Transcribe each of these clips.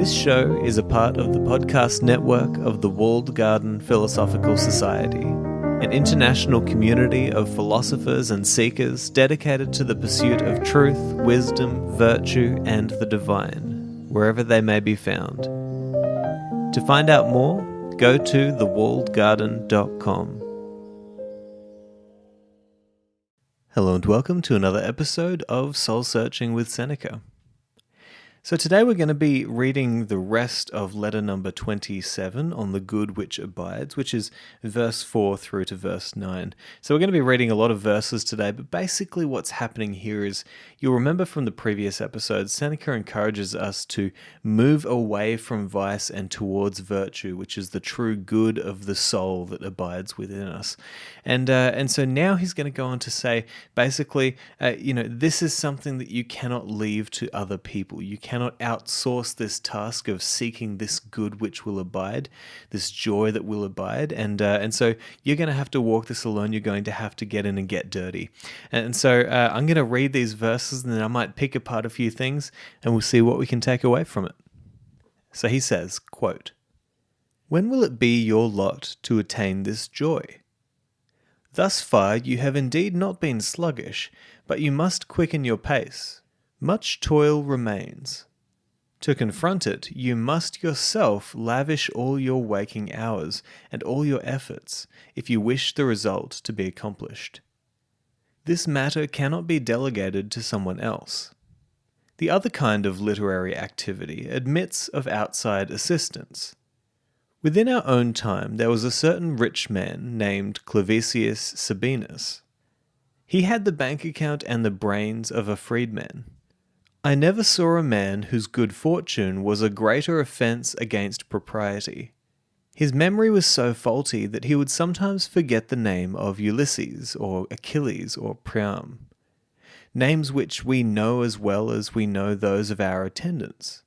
This show is a part of the podcast network of the Walled Garden Philosophical Society, an international community of philosophers and seekers dedicated to the pursuit of truth, wisdom, virtue, and the divine, wherever they may be found. To find out more, go to thewalledgarden.com. Hello and welcome to another episode of Soul Searching with Seneca. So today we're going to be reading the rest of letter number 27 on the good which abides, which is verse 4 through to verse 9. So we're going to be reading a lot of verses today, but basically what's happening here is, you'll remember from the previous episode, Seneca encourages us to move away from vice and towards virtue, which is the true good of the soul that abides within us. And so now he's going to go on to say, basically, this is something that you cannot leave to other people. You cannot outsource this task of seeking this good which will abide, this joy that will abide, and so you're going to have to walk this alone. You're going to have to get in and get dirty. And so I'm going to read these verses, and then I might pick apart a few things, and we'll see what we can take away from it. So he says, quote, "When will it be your lot to attain this joy? Thus far you have indeed not been sluggish, but you must quicken your pace. Much toil remains. To confront it, you must yourself lavish all your waking hours and all your efforts, if you wish the result to be accomplished. This matter cannot be delegated to someone else. The other kind of literary activity admits of outside assistance. Within our own time there was a certain rich man named Lucius Sabinus. He had the bank account and the brains of a freedman. I never saw a man whose good fortune was a greater offence against propriety. His memory was so faulty that he would sometimes forget the name of Ulysses or Achilles or Priam, names which we know as well as we know those of our attendants.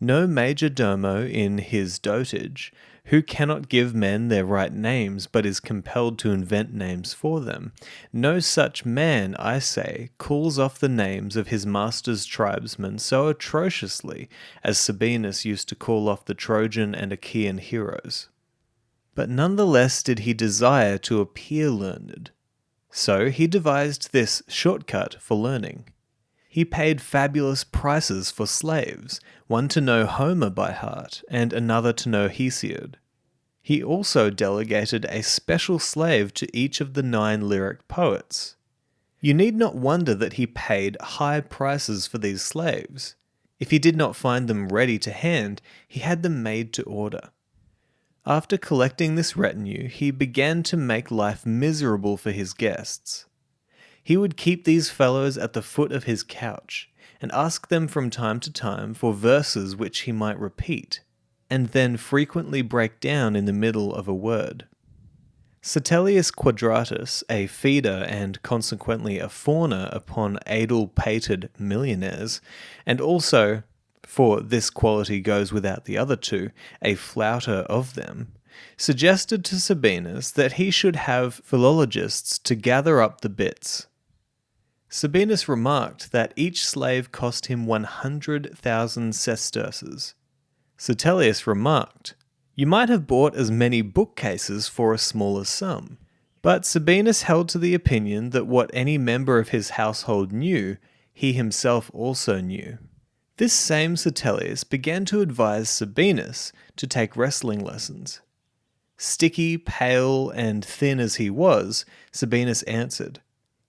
No major domo in his dotage, who cannot give men their right names, but is compelled to invent names for them. No such man, I say, calls off the names of his master's tribesmen so atrociously as Sabinus used to call off the Trojan and Achaean heroes. But none the less did he desire to appear learned. So he devised this shortcut for learning. He paid fabulous prices for slaves, one to know Homer by heart, and another to know Hesiod. He also delegated a special slave to each of the 9 lyric poets. You need not wonder that he paid high prices for these slaves. If he did not find them ready to hand, he had them made to order. After collecting this retinue, he began to make life miserable for his guests. He would keep these fellows at the foot of his couch, and ask them from time to time for verses which he might repeat, and then frequently break down in the middle of a word. Satellius Quadratus, a feeder and consequently a fawner upon adle-pated millionaires, and also, for this quality goes without the other two, a flouter of them, suggested to Sabinus that he should have philologists to gather up the bits. Sabinus remarked that each slave cost him 100,000 sesterces. Satellius remarked, "You might have bought as many bookcases for a smaller sum." But Sabinus held to the opinion that what any member of his household knew, he himself also knew. This same Satellius began to advise Sabinus to take wrestling lessons. Sticky, pale, and thin as he was, Sabinus answered,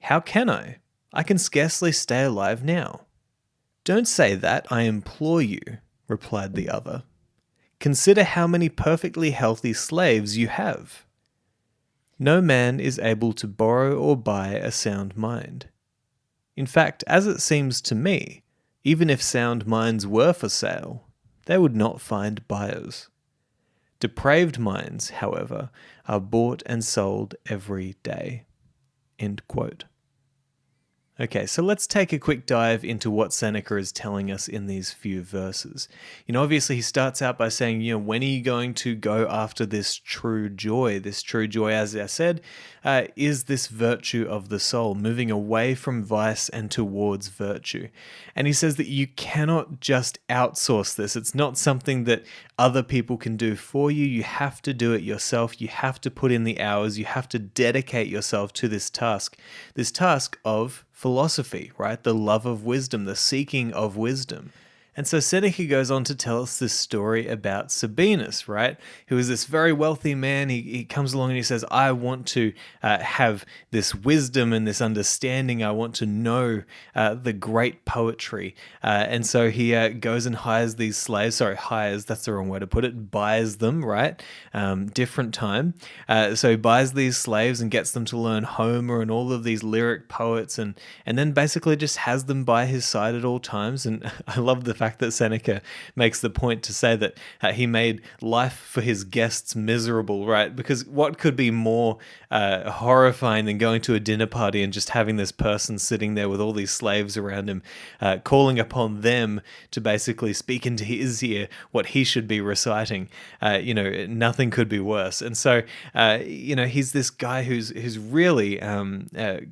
"How can I? I can scarcely stay alive now." "Don't say that, I implore you," replied the other. "Consider how many perfectly healthy slaves you have." No man is able to borrow or buy a sound mind. In fact, as it seems to me, even if sound minds were for sale, they would not find buyers. Depraved minds, however, are bought and sold every day. End quote. Okay, so let's take a quick dive into what Seneca is telling us in these few verses. Obviously, he starts out by saying, when are you going to go after this true joy? This true joy, as I said, is this virtue of the soul, moving away from vice and towards virtue. And he says that you cannot just outsource this. It's not something that other people can do for you. You have to do it yourself. You have to put in the hours. You have to dedicate yourself to this task of philosophy, right? The love of wisdom, the seeking of wisdom. And so Seneca goes on to tell us this story about Sabinus, right? Who is this very wealthy man. He comes along and he says, I want to have this wisdom and this understanding. I want to know the great poetry. And so he goes and hires these slaves. Sorry, hires, that's the wrong way to put it. Buys them, right? Different time. So he buys these slaves and gets them to learn Homer and all of these lyric poets and then basically just has them by his side at all times. And I love the fact that Seneca makes the point to say that he made life for his guests miserable, right? Because what could be more horrifying than going to a dinner party and just having this person sitting there with all these slaves around him, calling upon them to basically speak into his ear what he should be reciting? Nothing could be worse. And so, he's this guy who's really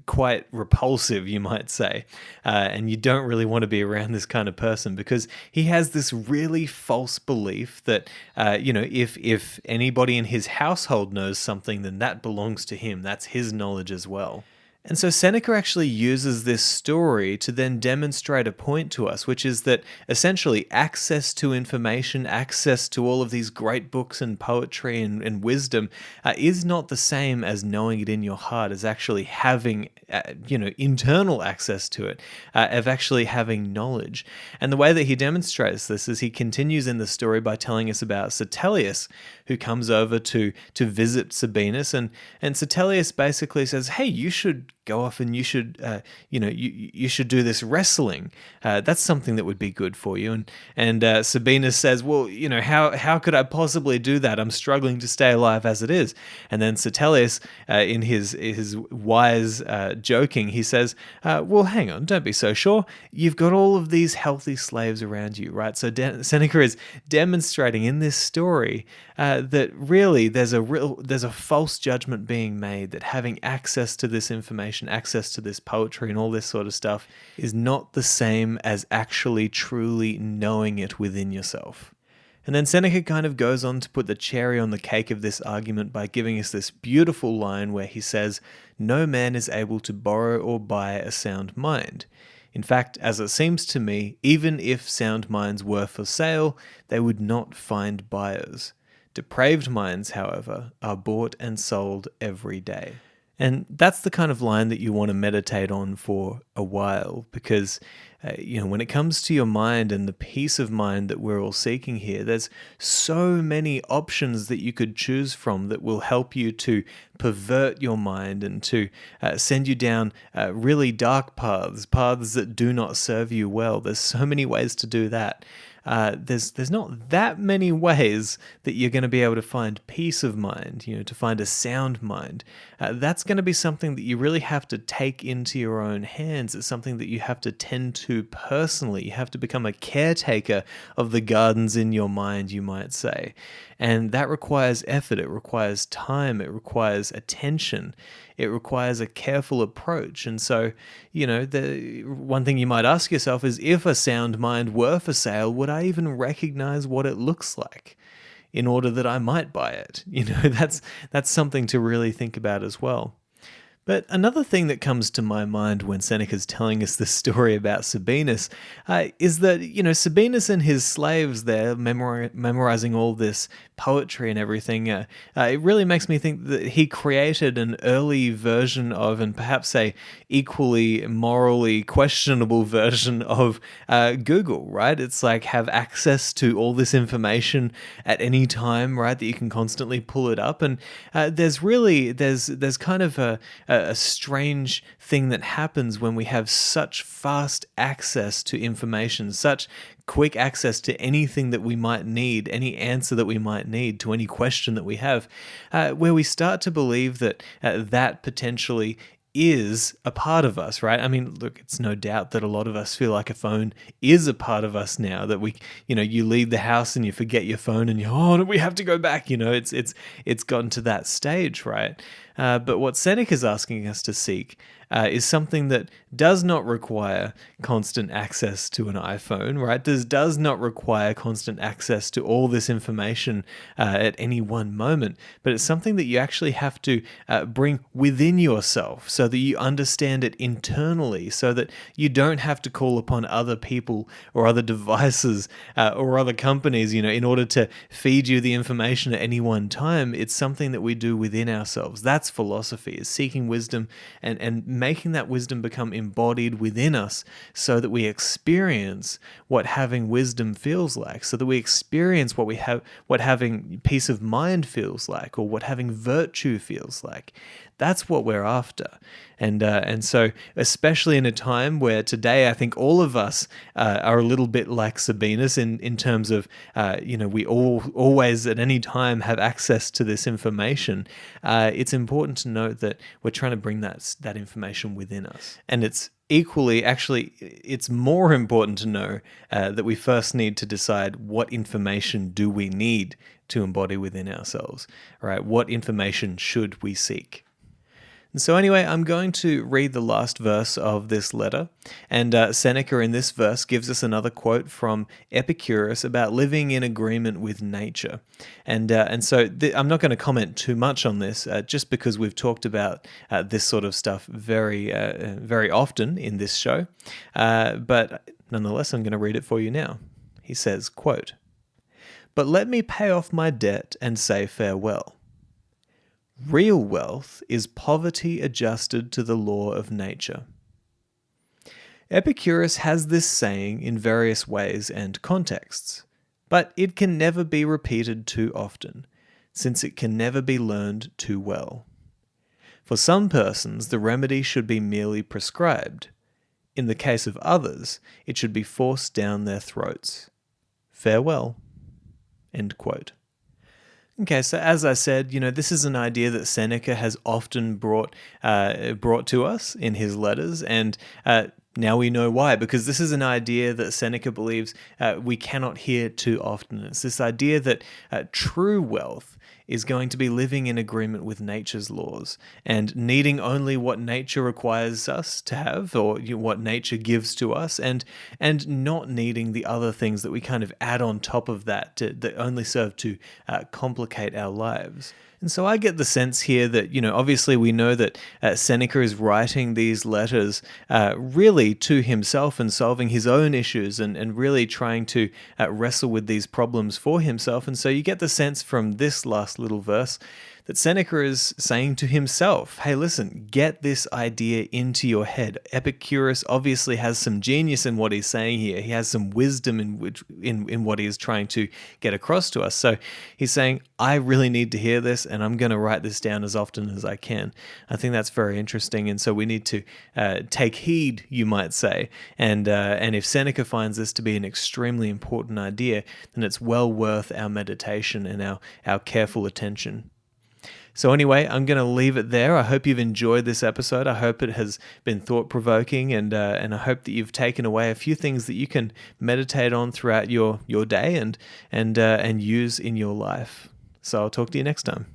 quite repulsive, you might say, and you don't really want to be around this kind of person because he has this really false belief that, if anybody in his household knows something, then that belongs to him. That's his knowledge as well. And so Seneca actually uses this story to then demonstrate a point to us, which is that essentially access to information, access to all of these great books and poetry and wisdom is not the same as knowing it in your heart, as actually having, internal access to it, of actually having knowledge. And the way that he demonstrates this is he continues in the story by telling us about Setelius, who comes over to visit Sabinus, and Setelius basically says, hey, you should go off and you should, you should do this wrestling. That's something that would be good for you. And Sabinus says, well, how could I possibly do that? I'm struggling to stay alive as it is. And then Setelius, in his wise joking, he says, well, hang on, don't be so sure. You've got all of these healthy slaves around you, right? So Seneca is demonstrating in this story that really there's a false judgment being made, that having access to this information, access to this poetry and all this sort of stuff is not the same as actually truly knowing it within yourself. And then Seneca kind of goes on to put the cherry on the cake of this argument by giving us this beautiful line where he says, no man is able to borrow or buy a sound mind. In fact, as it seems to me, even if sound minds were for sale, they would not find buyers. Depraved minds, however, are bought and sold every day. And that's the kind of line that you want to meditate on for a while, because when it comes to your mind and the peace of mind that we're all seeking here, there's so many options that you could choose from that will help you to pervert your mind and to send you down really dark paths that do not serve you well. There's so many ways to do that. There's not that many ways that you're going to be able to find peace of mind, to find a sound mind. That's going to be something that you really have to take into your own hands. It's something that you have to tend to personally. You have to become a caretaker of the gardens in your mind, you might say. And that requires effort, it requires time, it requires attention, it requires a careful approach. And so, the one thing you might ask yourself is, if a sound mind were for sale, would I even recognize what it looks like in order that I might buy it? That's something to really think about as well. But another thing that comes to my mind when Seneca's telling us this story about Sabinus is that, Sabinus and his slaves there memorizing all this poetry and everything, it really makes me think that he created an early version of, and perhaps a equally morally questionable version of Google, right? It's like have access to all this information at any time, right? That you can constantly pull it up. And there's kind of a strange thing that happens when we have such fast access to information, such quick access to anything that we might need, any answer that we might need to any question that we have, where we start to believe that that potentially is a part of us, right? I mean, look, it's no doubt that a lot of us feel like a phone is a part of us now, that we, you leave the house and you forget your phone and we have to go back. It's gotten to that stage, right? But what Seneca's asking us to seek is something that does not require constant access to an iPhone, right? Does not require constant access to all this information at any one moment, but it's something that you actually have to bring within yourself so that you understand it internally, so that you don't have to call upon other people or other devices or other companies, in order to feed you the information at any one time. It's something that we do within ourselves. That's philosophy, is seeking wisdom and making that wisdom become embodied within us so that we experience what having wisdom feels like, so that we experience what having peace of mind feels like, or what having virtue feels like. That's what we're after. And so, especially in a time where today I think all of us are a little bit like Sabinus in terms of, we always at any time have access to this information, it's important to note that we're trying to bring that information within us. And it's equally, actually, it's more important to know that we first need to decide what information do we need to embody within ourselves, right? What information should we seek? And so anyway, I'm going to read the last verse of this letter. And Seneca in this verse gives us another quote from Epicurus about living in agreement with nature. And so I'm not going to comment too much on this, just because we've talked about this sort of stuff very, very often in this show. But nonetheless, I'm going to read it for you now. He says, quote, "But let me pay off my debt and say farewell. Real wealth is poverty adjusted to the law of nature." Epicurus has this saying in various ways and contexts, but it can never be repeated too often, since it can never be learned too well. For some persons, the remedy should be merely prescribed. In the case of others, it should be forced down their throats. Farewell. End quote. Okay, so as I said, this is an idea that Seneca has often brought to us in his letters, and now we know why, because this is an idea that Seneca believes we cannot hear too often. It's this idea that true wealth is going to be living in agreement with nature's laws and needing only what nature requires us to have, or what nature gives to us, and not needing the other things that we kind of add on top of that that only serve to complicate our lives. And so I get the sense here that, obviously we know that Seneca is writing these letters really to himself and solving his own issues and really trying to wrestle with these problems for himself. And so you get the sense from this last little verse that Seneca is saying to himself, hey, listen, get this idea into your head. Epicurus obviously has some genius in what he's saying here. He has some wisdom in what he is trying to get across to us. So he's saying, I really need to hear this, and I'm going to write this down as often as I can. I think that's very interesting, and so we need to take heed, you might say. And if Seneca finds this to be an extremely important idea, then it's well worth our meditation and our careful attention. So anyway, I'm going to leave it there. I hope you've enjoyed this episode. I hope it has been thought-provoking, and I hope that you've taken away a few things that you can meditate on throughout your day and use in your life. So I'll talk to you next time.